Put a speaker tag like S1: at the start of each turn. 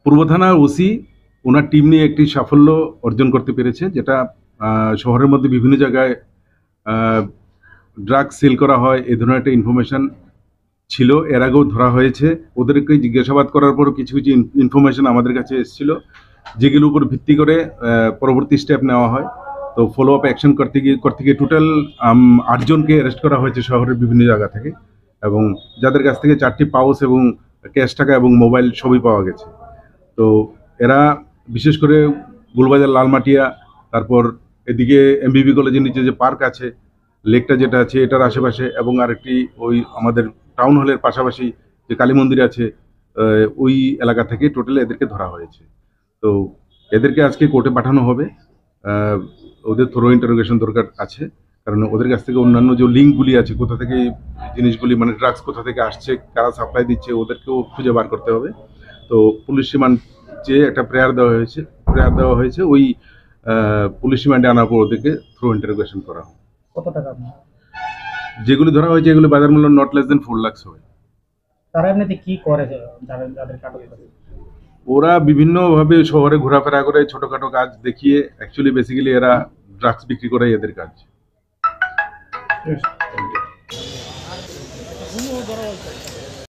S1: পূর্ব থানার ওসি ওনার টিম নিয়ে একটি সাফল্য অর্জন করতে পেরেছে, যেটা শহরের মধ্যে বিভিন্ন জায়গায় ড্রাগ সেল করা হয় এই ধরনের একটা ইনফরমেশন ছিল। এর আগেও ধরা হয়েছে। ওদেরকে জিজ্ঞাসাবাদ করার পরও কিছু কিছু ইনফরমেশন আমাদের কাছে এসেছিল, যেগুলোর উপর ভিত্তি করে পরবর্তী স্টেপ নেওয়া হয়। তো ফলো আপ অ্যাকশন করতে গিয়ে টোটাল 8 জনকে অ্যারেস্ট করা হয়েছে শহরের বিভিন্ন জায়গা থেকে, এবং যাদের কাছ থেকে 4টি পাউচ এবং ক্যাশ টাকা এবং মোবাইল সবই পাওয়া গেছে। তো এরা বিশেষ করে গুলবাজার লালমাটিয়া, তারপর এদিকে এমবিবি কলেজের নিচে যে পার্ক আছে, লেকটা যেটা আছে এটার আশেপাশে, এবং আরেকটি ওই আমাদের টাউন হলের পাশাপাশি যে কালী মন্দির আছে ওই এলাকা থেকে টোটালি এদেরকে ধরা হয়েছে। তো এদেরকে আজকে কোর্টে পাঠানো হবে। ওদের থ্রো ইন্টারোগেশন দরকার আছে, কারণ ওদের কাছ থেকে অন্যান্য যে লিঙ্কগুলি আছে, কোথা থেকে জিনিসগুলি মানে ড্রাগস কোথা থেকে আসছে, কারা সাপ্লাই দিচ্ছে, ওদেরকেও খুঁজে বার করতে হবে। তো পুলিশ রিমান্ড চেয়ে একটা প্রেয়ার দেওয়া হয়েছে। ওই পুলিশ রিমান্ডে আনার পর ওদেরকে থ্রো ইন্টারোগেশন করা হবে।
S2: কত টাকা
S1: যেগুলি ধরা হয়েছে এগুলি বাজার মূল্য নট লেস দেন 4 লাখ হবে।
S2: তারা এমনিতে কি করে যাদের আটক করে?
S1: ওরা বিভিন্নভাবে শহরে ঘোরাফেরা করে, ছোটখাটো কাজ দেখিয়ে, অ্যাকচুয়ালি বেসিক্যালি এরা ড্রাগস বিক্রি করে এদের কাজ।